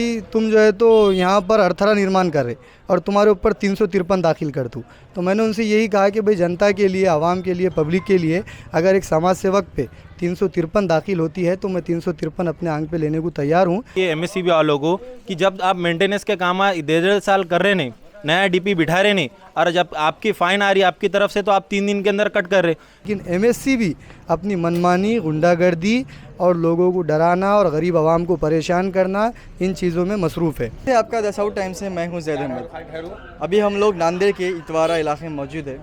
कि तुम जो है तो यहाँ पर अर्थरा निर्माण कर रहे और तुम्हारे ऊपर 353 दाखिल कर दूँ। तो मैंने उनसे यही कहा कि भाई जनता के लिए, आवाम के लिए, पब्लिक के लिए अगर एक समाज सेवक पे 353 दाखिल होती है तो मैं 353 अपने आंग पे लेने को तैयार हूँ। ये एमएससीबी वालों को कि जब आप मेंटेनेंस के काम 1.5 साल कर रहे नहीं, नया डीपी बिठा रहे नहीं, और जब आपकी फाइन आ रही है आपकी तरफ से तो आप 3 दिन के अंदर कट कर रहे। लेकिन एमएससीबी अपनी मनमानी, गुंडागर्दी और लोगों को डराना और गरीब आवाम को परेशान करना, इन चीज़ों में मसरूफ़ है। आपका दसाउट टाइम से मैं हूँ ज़ैद अहमद। अभी हम लोग नांदेड़ के इतवारा इलाके में मौजूद है।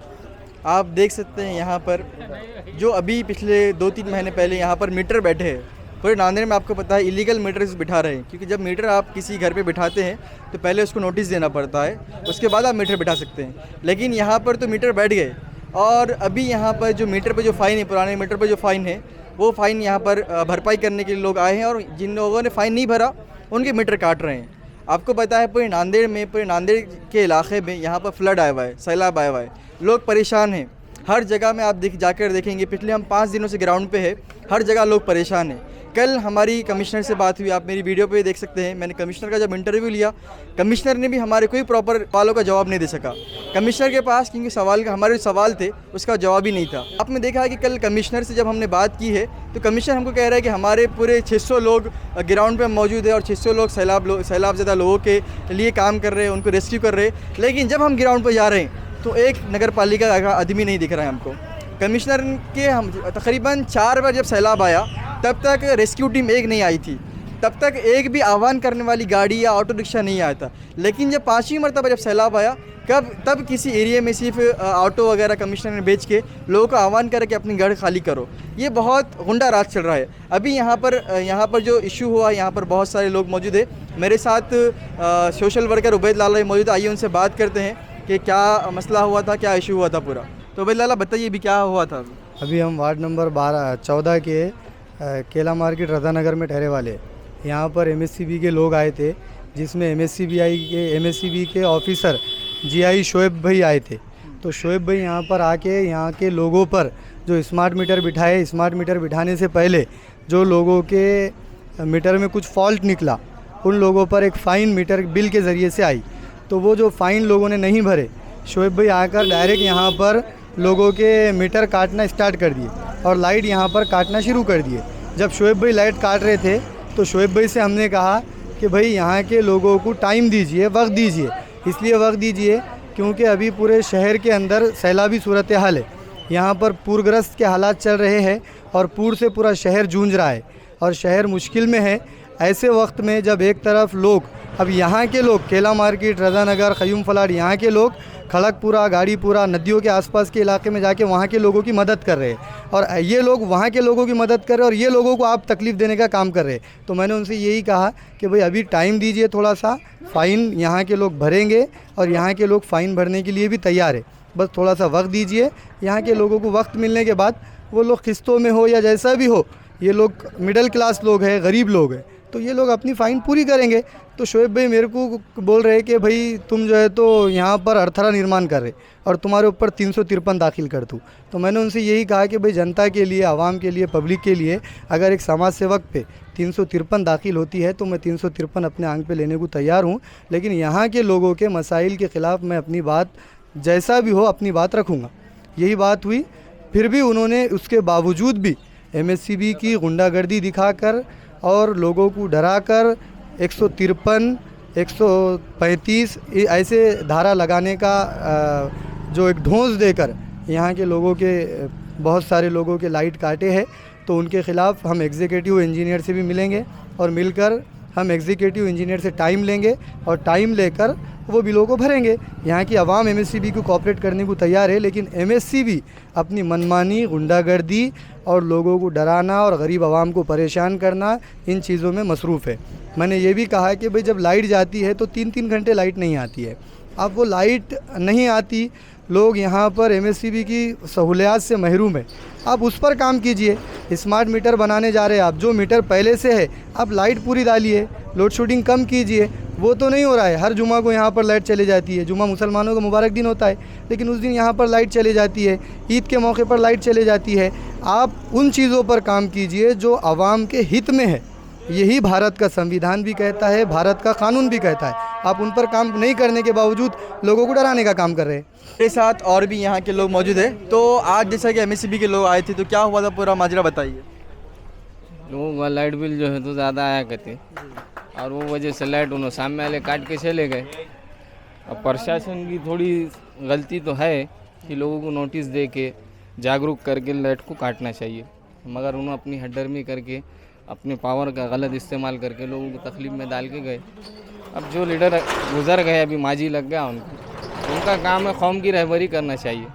आप देख सकते हैं यहाँ पर जो अभी पिछले 2-3 महीने पहले यहाँ पर मीटर बैठे हैं, पूरे नांदेड़ में आपको पता है इलीगल मीटर्स बिठा रहे हैं। क्योंकि जब मीटर आप किसी घर पे बिठाते हैं तो पहले उसको नोटिस देना पड़ता है, उसके बाद आप मीटर बिठा सकते हैं। लेकिन यहाँ पर तो मीटर बैठ गए और अभी यहाँ पर जो मीटर पे जो फ़ाइन है, पुराने मीटर पे जो फ़ाइन है, वो फ़ाइन यहाँ पर भरपाई करने के लिए लोग आए हैं और जिन लोगों ने फ़ाइन नहीं भरा उनके मीटर काट रहे हैं। आपको पता है पूरे नांदेड़ के इलाके में यहाँ पर फ्लड आया हुआ है, सैलाब आया हुआ है, लोग परेशान हैं। हर जगह में आप जाकर देखेंगे, पिछले हम 5 दिनों से ग्राउंड पे है, हर जगह लोग परेशान हैं। कल हमारी कमिश्नर से बात हुई, आप मेरी वीडियो पे देख सकते हैं। मैंने कमिश्नर का जब इंटरव्यू लिया, कमिश्नर ने भी हमारे कोई प्रॉपर सवालों का जवाब नहीं दे सका। कमिश्नर के पास क्योंकि हमारे सवाल थे उसका जवाब ही नहीं था। आपने देखा है कि कल कमिश्नर से जब हमने बात की है तो कमिश्नर हमको कह रहा है कि हमारे पूरे 600 लोग ग्राउंड पर मौजूद है और 600 लोग सैलाब ज़्यादा लोगों के लिए काम कर रहे हैं, उनको रेस्क्यू कर रहे हैं। लेकिन जब हम ग्राउंड पर जा रहे हैं तो एक नगर पालिका का आदमी नहीं दिख रहा है हमको। कमिश्नर के हम तकरीबन 4 बार जब सैलाब आया तब तक रेस्क्यू टीम एक नहीं आई थी, तब तक एक भी आह्वान करने वाली गाड़ी या ऑटो रिक्शा नहीं आया था। लेकिन जब 5वीं मरतबा जब सैलाब आया तब किसी एरिया में सिर्फ ऑटो वगैरह कमिश्नर ने बेच के लोगों का आह्वान करे कि अपनी घर खाली करो। ये बहुत गुंडा राज चल रहा है। अभी यहाँ पर जो इशू हुआ, यहाँ पर बहुत सारे लोग मौजूद है। मेरे साथ सोशल वर्कर उबैद लाला मौजूद है। आइए उनसे बात करते हैं कि क्या मसला हुआ था, क्या इशू हुआ था पूरा। तो उबैद लाला बताइए भी क्या हुआ था। अभी हम वार्ड नंबर 14 के केला मार्केट रज़ानगर में ठहरे वाले, यहाँ पर एमएससीबी के लोग आए थे, जिसमें एमएससीबी के ऑफिसर जीआई शोएब भाई आए थे। तो शोएब भाई यहाँ पर आके यहाँ के लोगों पर जो स्मार्ट मीटर बिठाए, स्मार्ट मीटर बिठाने से पहले जो लोगों के मीटर में कुछ फॉल्ट निकला, उन लोगों पर एक फ़ाइन मीटर बिल के ज़रिए से आई। तो वो जो फ़ाइन लोगों ने नहीं भरे, शोएब भाई आकर डायरेक्ट यहाँ पर लोगों के मीटर काटना स्टार्ट कर दिए और लाइट यहाँ पर काटना शुरू कर दिए। जब शोएब भाई लाइट काट रहे थे तो शोएब भाई से हमने कहा कि भाई यहाँ के लोगों को टाइम दीजिए, वक्त दीजिए। इसलिए वक्त दीजिए क्योंकि अभी पूरे शहर के अंदर सैलाबी सूरत हाल है, यहाँ पर पूरग्रस्त के हालात चल रहे हैं और पूर से पूरा शहर जूझ रहा है और शहर मुश्किल में है। ऐसे वक्त में जब एक तरफ लोग, अब यहाँ के लोग केला मार्केट, रज़ानगर, ख़यूम फलाट, यहाँ के लोग खड़गपुरा, गाड़ीपुरा, नदियों के आसपास के इलाके में जाके वहाँ के लोगों की मदद कर रहे हैं और ये लोग वहाँ के लोगों की मदद कर रहे हैं और ये लोगों को आप तकलीफ़ देने का काम कर रहे हैं। तो मैंने उनसे यही कहा कि भाई अभी टाइम दीजिए थोड़ा सा, फ़ाइन यहाँ के लोग भरेंगे और यहाँ के लोग फ़ाइन भरने के लिए भी तैयार है, बस थोड़ा सा वक्त दीजिए। यहाँ के लोगों को वक्त मिलने के बाद वो लोग किस्तों में हो या जैसा भी हो, ये लोग मिडिल क्लास लोग हैं, गरीब लोग हैं, तो ये लोग अपनी फ़ाइन पूरी करेंगे। तो शोएब भाई मेरे को बोल रहे हैं कि भाई तुम जो है तो यहाँ पर अर्थरा निर्माण कर रहे और तुम्हारे ऊपर 353 दाखिल कर दूँ। तो मैंने उनसे यही कहा कि भाई जनता के लिए, आवाम के लिए, पब्लिक के लिए अगर एक समाज सेवक पे 353 दाखिल होती है तो मैं 353 अपने आंग पे लेने को तैयार हूँ। लेकिन यहाँ के लोगों के मसाइल के ख़िलाफ़ मैं अपनी बात, जैसा भी हो अपनी बात रखूँगा। यही बात हुई। फिर भी उन्होंने उसके बावजूद भी एमएससीबी की गुंडागर्दी दिखाकर और लोगों को डराकर 153, 135 ऐसे धारा लगाने का जो एक ढोंस देकर यहाँ के लोगों के, बहुत सारे लोगों के लाइट काटे हैं। तो उनके ख़िलाफ़ हम एग्जीक्यूटिव इंजीनियर से भी मिलेंगे और मिलकर हम एग्जीक्यूटिव इंजीनियर से टाइम लेंगे और टाइम लेकर वो बिलों को भरेंगे। यहाँ की आवाम एमएससीबी को कोऑपरेट करने को तैयार है, लेकिन एमएससीबी अपनी मनमानी, गुंडागर्दी और लोगों को डराना और गरीब आवाम को परेशान करना, इन चीज़ों में मसरूफ़ है। मैंने ये भी कहा कि भाई जब लाइट जाती है तो 3-3 घंटे लाइट नहीं आती है। अब वो लाइट नहीं आती, लोग यहाँ पर एमएससीबी की सहूलियात से महरूम है। आप उस पर काम कीजिए। स्मार्ट मीटर बनाने जा रहे हैं आप, जो मीटर पहले से है आप लाइट पूरी डालिए, लोड शेडिंग कम कीजिए। वो तो नहीं हो रहा है। हर जुमा को यहाँ पर लाइट चली जाती है। जुमा मुसलमानों का मुबारक दिन होता है, लेकिन उस दिन यहाँ पर लाइट चली जाती है। ईद के मौके पर लाइट चली जाती है। आप उन चीज़ों पर काम कीजिए जो आवाम के हित में है। यही भारत का संविधान भी कहता है, भारत का कानून भी कहता है। आप उन पर काम नहीं करने के बावजूद लोगों को डराने का काम कर रहे हैं। मेरे साथ और भी यहाँ के लोग मौजूद हैं। तो आज जैसा कि एमएससीबी के लोग आए थे, तो क्या हुआ था, पूरा माजरा बताइए। लोगों का लाइट बिल जो है तो ज़्यादा आया करते, और वो वजह से लाइट उन्होंने सामने वाले काट के चले गए। अब प्रशासन की थोड़ी गलती तो है कि लोगों को नोटिस दे के जागरूक करके लाइट को काटना चाहिए, मगर उन्होंने अपनी हड्डर्मी करके अपने पावर का गलत इस्तेमाल करके लोगों को तकलीफ में डाल के गए। अब जो लीडर गुजर गए, अभी माजी लग गया उनका काम है कौम की रहबरी करना चाहिए।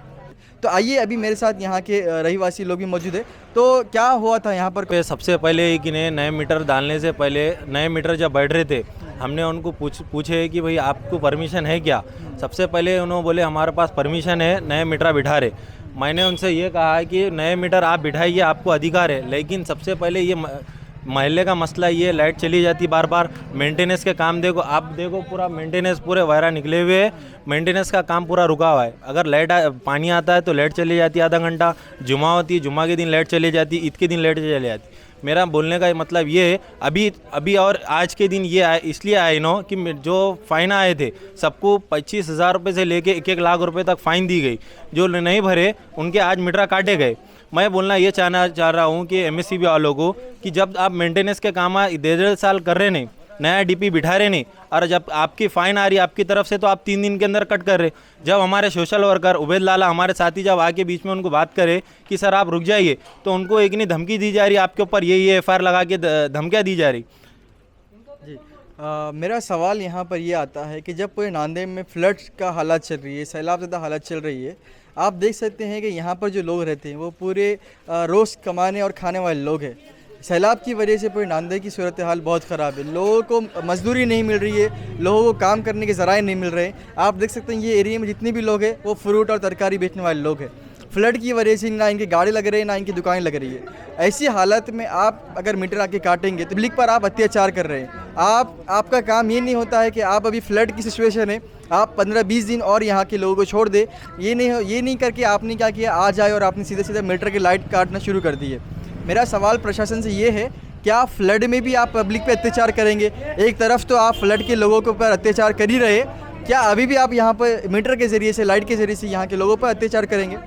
तो आइए, अभी मेरे साथ यहाँ के रहीवासी लोग भी मौजूद है। तो क्या हुआ था यहाँ पर? सबसे पहले कि नए मीटर डालने से पहले नए मीटर जब बैठ रहे थे, हमने उनको पूछे कि भाई आपको परमिशन है क्या। सबसे पहले उन्होंने बोले हमारे पास परमिशन है, नए मीटर बिठा रहे। मैंने उनसे ये कहा कि नए मीटर आप बिठाइए, आपको अधिकार है, लेकिन सबसे पहले ये महल्ले का मसला ये लाइट चली जाती बार बार। मेंटेनेंस के काम देखो, आप देखो पूरा मेंटेनेंस पूरे वायरा निकले हुए हैं, मेंटेनेंस का काम पूरा रुका हुआ है। अगर पानी आता है तो लाइट चली जाती है आधा घंटा, जुमा होती है, जुमा के दिन लाइट चली जाती, ईद के दिन लाइट चली जाती। मेरा बोलने का मतलब ये है, अभी और आज के दिन ये आए इसलिए आए नो कि जो फ़ाइन आए थे सबको 25,000 रुपये से लेके 1-1 लाख रुपए तक फ़ाइन दी गई। जो नहीं भरे उनके आज मीटर काटे गए। मैं बोलना ये चाह रहा हूँ कि एमएससीबी वालों को कि जब आप मेंटेनेंस के काम 1.5 साल कर रहे नहीं, नया डीपी बिठा रहे नहीं, और जब आपकी फ़ाइन आ रही है आपकी तरफ से तो आप 3 दिन के अंदर कट कर रहे। जब हमारे सोशल वर्कर उबैद लाला हमारे साथी जब आके बीच में उनको बात करे कि सर आप रुक जाइए, तो उनको एक नहीं धमकी दी जा रही, आपके ऊपर ये FIR लगा के धमकियाँ दी जा रही। जी, मेरा सवाल यहाँ पर ये आता है कि जब पूरे नांदेड़ में फ्लड का हालात चल रही है, सैलाब ज़्यादा हालत चल रही है, आप देख सकते हैं कि यहाँ पर जो लोग रहते हैं वो पूरे रोज़ कमाने और खाने वाले लोग हैं। सैलाब की वजह से पूरे नांदेड़ की सूरत हाल बहुत ख़राब है। लोगों को मजदूरी नहीं मिल रही है, लोगों को काम करने के ज़राए नहीं मिल रहे हैं। आप देख सकते हैं ये एरिया में जितने भी लोग हैं वो फ्रूट और तरकारी बेचने वाले लोग हैं। फ्लड की वजह से ना इनकी गाड़ी लग रही है, ना इनकी दुकानें लग रही है। ऐसी हालत में आप अगर मीटर आके काटेंगे तो पब्लिक पर आप अत्याचार कर रहे हैं। आपका काम ये नहीं होता है कि आप अभी फ्लड की सिचुएशन है, आप 15-20 दिन और यहाँ के लोगों को छोड़ दे। ये नहीं करके आपने क्या किया, आज आए और आपने सीधे मीटर की लाइट काटना शुरू कर दी है। मेरा सवाल प्रशासन से ये है, क्या फ्लड में भी आप पब्लिक पे अत्याचार करेंगे? एक तरफ तो आप फ्लड के लोगों के ऊपर अत्याचार कर ही रहे, क्या अभी भी आप यहाँ पर मीटर के ज़रिए से, लाइट के ज़रिए से यहाँ के लोगों पर अत्याचार करेंगे?